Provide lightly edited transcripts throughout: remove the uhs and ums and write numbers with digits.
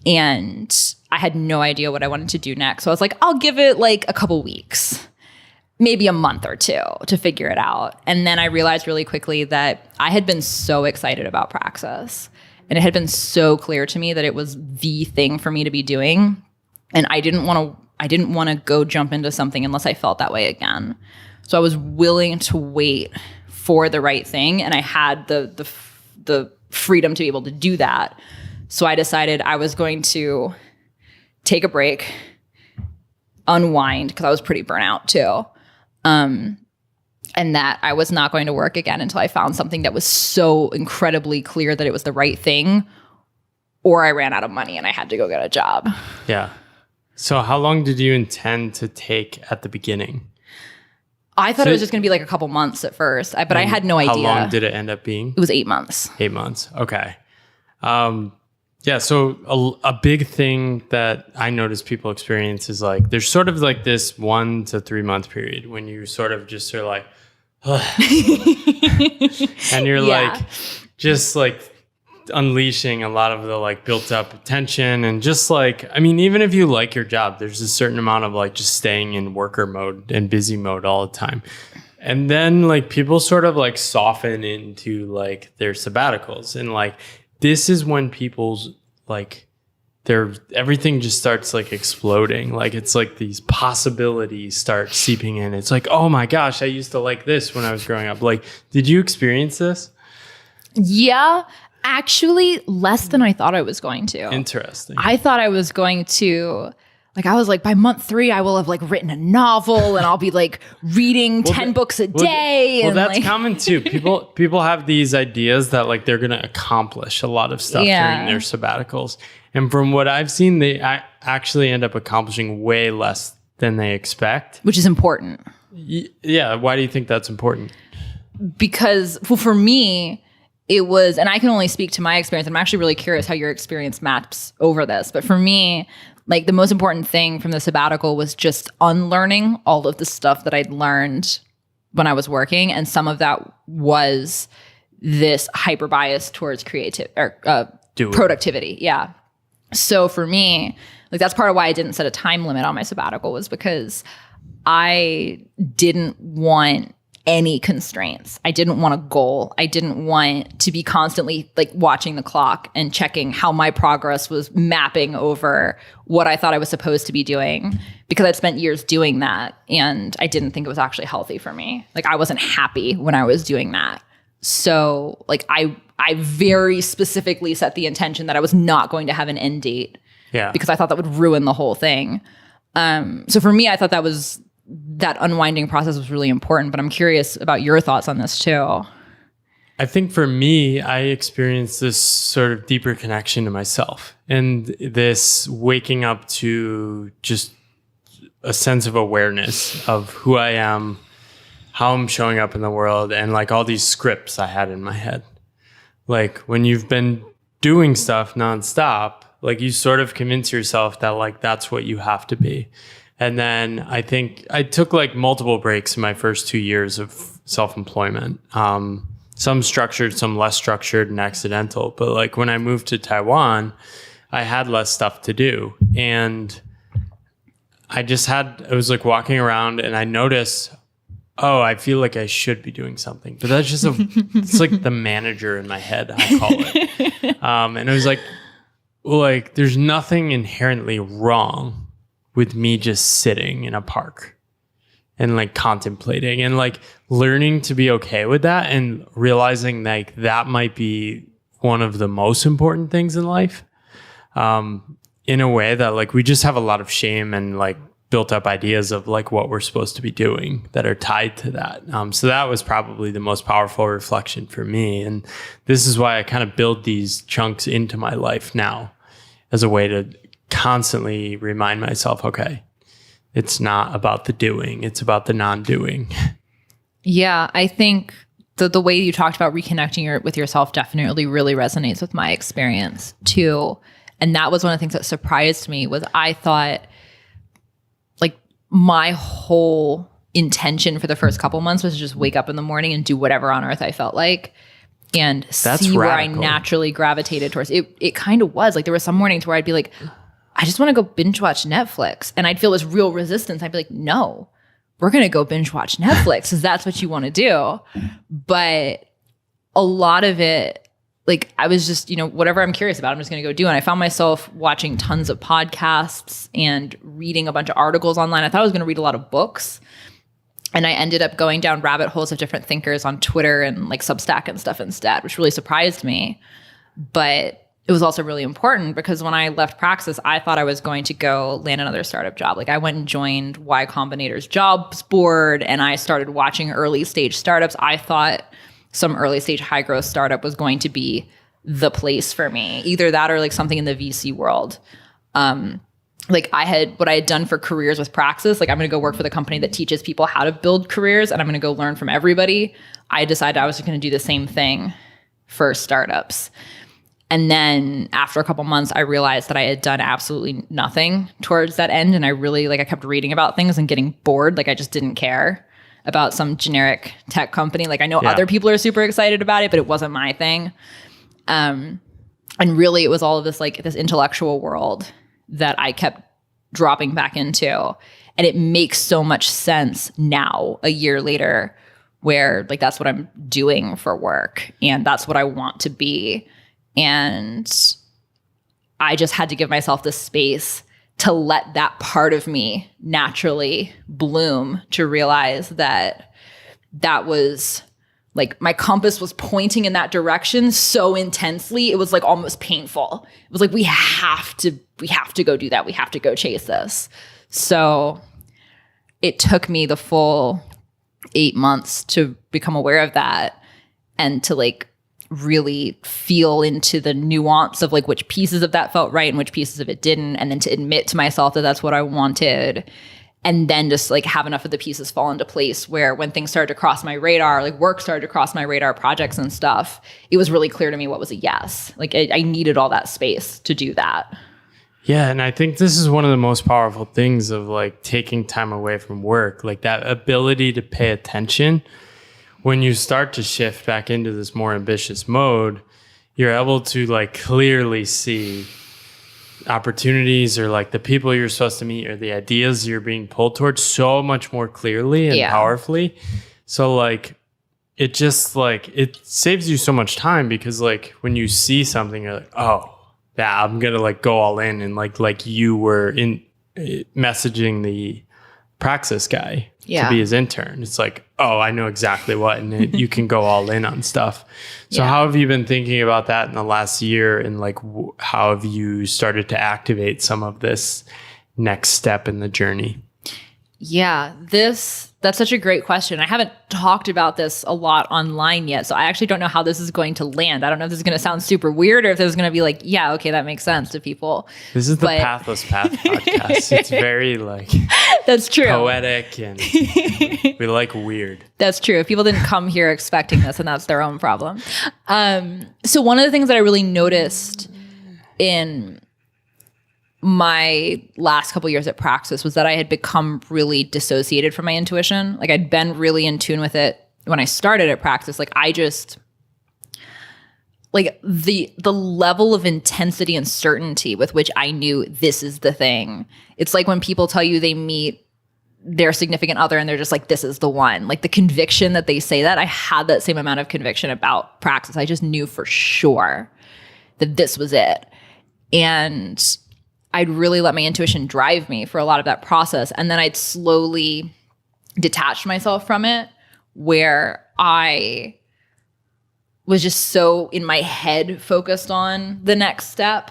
And I had no idea what I wanted to do next. So I was like, I'll give it like a couple weeks, maybe a month or two to figure it out. And then I realized really quickly that I had been so excited about Praxis. And it had been so clear to me that it was the thing for me to be doing. And I didn't want to go jump into something unless I felt that way again. So I was willing to wait for the right thing. And I had the freedom to be able to do that. So I decided I was going to take a break, unwind, because I was pretty burnt out too. And that I was not going to work again until I found something that was so incredibly clear that it was the right thing, or I ran out of money and I had to go get a job. Yeah. So how long did you intend to take at the beginning? I thought it was just going to be like a couple months at first, but I had no idea. How long did it end up being? It was 8 months. 8 months. Okay. Yeah. So a big thing that I notice people experience is like, there's sort of like this 1 to 3 month period when you sort of just are like, and you're like, just like unleashing a lot of the like built up tension. And just like, I mean, even if you like your job, there's a certain amount of like just staying in worker mode and busy mode all the time. And then like people sort of like soften into like their sabbaticals. And like, this is when people's like everything just starts like exploding. Like it's like these possibilities start seeping in. It's like, oh my gosh, I used to like this when I was growing up. Like, did you experience this? Yeah, actually less than I thought I was going to. Interesting. I thought I was going to, like, I was like, by month 3, I will have like written a novel and I'll be like reading 10 books a day. Well, that's like, common too. People have these ideas that like they're going to accomplish a lot of stuff during their sabbaticals. And from what I've seen, they actually end up accomplishing way less than they expect. Which is important. Yeah. Why do you think that's important? Because for me, it was, and I can only speak to my experience. I'm actually really curious how your experience maps over this. But for me, like the most important thing from the sabbatical was just unlearning all of the stuff that I'd learned when I was working. And some of that was this hyper bias towards productivity. Yeah. So for me, like that's part of why I didn't set a time limit on my sabbatical, was because I didn't want any constraints. I didn't want a goal. I didn't want to be constantly like watching the clock and checking how my progress was mapping over what I thought I was supposed to be doing, because I'd spent years doing that and I didn't think it was actually healthy for me. Like I wasn't happy when I was doing that. So like I very specifically set the intention that I was not going to have an end date, because I thought that would ruin the whole thing. So for me, I thought that unwinding process was really important, but I'm curious about your thoughts on this too. I think for me, I experienced this sort of deeper connection to myself and this waking up to just a sense of awareness of who I am, how I'm showing up in the world, and like all these scripts I had in my head. Like when you've been doing stuff nonstop, like you sort of convince yourself that like that's what you have to be. And then I think I took like multiple breaks in my first 2 years of self-employment. Some structured, some less structured and accidental. But like when I moved to Taiwan, I had less stuff to do. And I was like walking around and I noticed, oh, I feel like I should be doing something. But that's just it's like the manager in my head, I call it. And it was like, well, like there's nothing inherently wrong with me just sitting in a park and like contemplating and like learning to be okay with that and realizing like that might be one of the most important things in life. In a way that like we just have a lot of shame and like built up ideas of like what we're supposed to be doing that are tied to that. So that was probably the most powerful reflection for me. And this is why I kind of build these chunks into my life now as a way to constantly remind myself, okay, it's not about the doing, it's about the non-doing. Yeah, I think the way you talked about reconnecting with yourself definitely really resonates with my experience too. And that was one of the things that surprised me. Was I thought like my whole intention for the first couple months was to just wake up in the morning and do whatever on earth I felt like. and That's see where I radical. naturally gravitated towards. It kind of was like there were some mornings where I'd be like, I just want to go binge watch Netflix. And I'd feel this real resistance. I'd be like, no, we're going to go binge watch Netflix because that's what you want to do. But a lot of it, like I was just, whatever I'm curious about, I'm just going to go do. And I found myself watching tons of podcasts and reading a bunch of articles online. I thought I was going to read a lot of books. And I ended up going down rabbit holes of different thinkers on Twitter and like Substack and stuff instead, which really surprised me. But it was also really important because when I left Praxis, I thought I was going to go land another startup job. Like I went and joined Y Combinator's jobs board and I started watching early stage startups. I thought some early stage high growth startup was going to be the place for me. Either that or like something in the VC world. Like what I had done for careers with Praxis, like I'm going to go work for the company that teaches people how to build careers and I'm going to go learn from everybody. I decided I was going to do the same thing for startups. And then after a couple months, I realized that I had done absolutely nothing towards that end. And I kept reading about things and getting bored. Like I just didn't care about some generic tech company. Like I know other people are super excited about it, but it wasn't my thing. And really it was all of this, like this intellectual world that I kept dropping back into. And it makes so much sense now, a year later, where like that's what I'm doing for work. And that's what I want to be. And I just had to give myself the space to let that part of me naturally bloom, to realize that that was like my compass was pointing in that direction so intensely. It was like almost painful. It was like, we have to go do that. We have to go chase this. So it took me the full 8 months to become aware of that and to like really feel into the nuance of like which pieces of that felt right and which pieces of it didn't, and then to admit to myself that that's what I wanted, and then just like have enough of the pieces fall into place where when things started to cross my radar, like work started to cross my radar, projects and stuff, it was really clear to me what was a yes. Like I needed all that space to do that. Yeah, and I think this is one of the most powerful things of like taking time away from work, like that ability to pay attention. When you start to shift back into this more ambitious mode, you're able to like clearly see opportunities or like the people you're supposed to meet or the ideas you're being pulled towards so much more clearly and powerfully. So like it just like it saves you so much time because like when you see something, you're like, oh yeah, I'm gonna like go all in, and like you were in messaging the Praxis guy to be his intern. It's like, oh, I know exactly what, and you can go all in on stuff. So how have you been thinking about that in the last year, and like how have you started to activate some of this next step in the journey? Yeah, that's such a great question. I haven't talked about this a lot online yet, so I actually don't know how this is going to land. I don't know if this is going to sound super weird or if this is going to be like, yeah, okay, that makes sense to people. This is the Pathless Path podcast. It's very like that's true, poetic, and we like weird. That's true. If people didn't come here expecting this, and that's their own problem. So one of the things that I really noticed in my last couple years at Praxis was that I had become really dissociated from my intuition. Like I'd been really in tune with it when I started at Praxis. Like I just like the level of intensity and certainty with which I knew this is the thing. It's like when people tell you they meet their significant other and they're just like, this is the one. Like the conviction that they say that, I had that same amount of conviction about Praxis. I just knew for sure that this was it. And I'd really let my intuition drive me for a lot of that process. And then I'd slowly detach myself from it, where I was just so in my head focused on the next step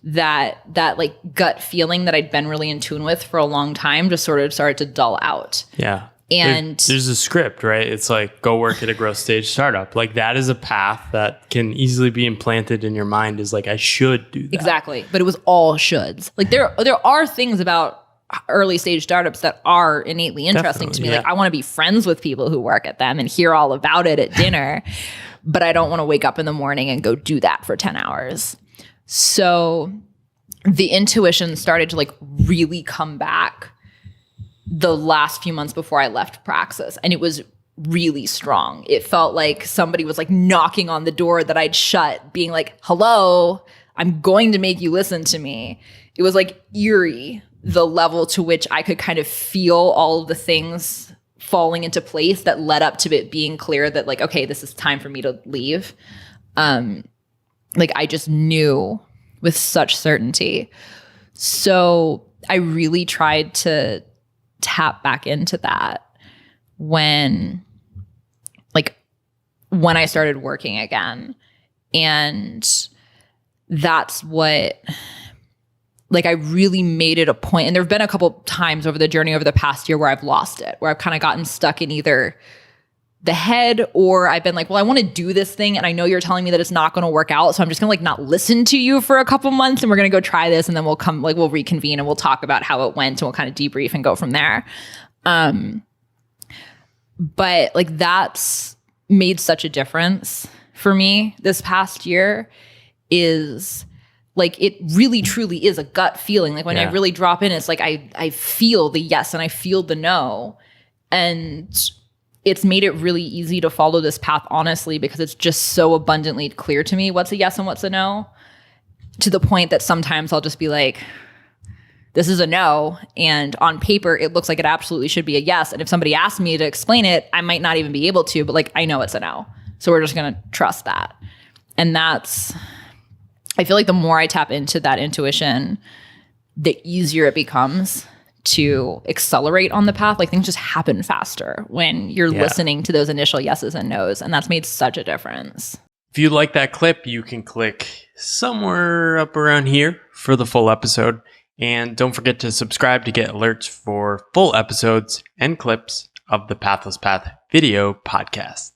that like gut feeling that I'd been really in tune with for a long time just sort of started to dull out. Yeah. And there's a script, right? It's like, go work at a growth stage startup. Like that is a path that can easily be implanted in your mind, is like, I should do that. Exactly. But it was all shoulds. Like there are things about early stage startups that are innately interesting to me. Like I want to be friends with people who work at them and hear all about it at dinner, but I don't want to wake up in the morning and go do that for 10 hours. So the intuition started to like really come back the last few months before I left Praxis. And it was really strong. It felt like somebody was like knocking on the door that I'd shut, being like, hello, I'm going to make you listen to me. It was like eerie, the level to which I could kind of feel all of the things falling into place that led up to it being clear that like, okay, this is time for me to leave. Like I just knew with such certainty. So I really tried to tap back into that when I started working again. And that's what, like, I really made it a point. And there have been a couple times over the journey over the past year where I've lost it, where I've kind of gotten stuck in either the head or I've been like, well, I want to do this thing. And I know you're telling me that it's not going to work out. So I'm just going to like not listen to you for a couple months and we're going to go try this. And then we'll reconvene and we'll talk about how it went and we'll kind of debrief and go from there. But like that's made such a difference for me this past year. Is like it really truly is a gut feeling. Like when I really drop in, it's like I feel the yes and I feel the no. And it's made it really easy to follow this path honestly because it's just so abundantly clear to me what's a yes and what's a no, to the point that sometimes I'll just be like, this is a no. And on paper, it looks like it absolutely should be a yes. And if somebody asked me to explain it, I might not even be able to, but like I know it's a no. So we're just going to trust that. And I feel like the more I tap into that intuition, the easier it becomes to accelerate on the path. Like things just happen faster when you're listening to those initial yeses and nos. And that's made such a difference. If you like that clip, you can click somewhere up around here for the full episode. And don't forget to subscribe to get alerts for full episodes and clips of the Pathless Path video podcast.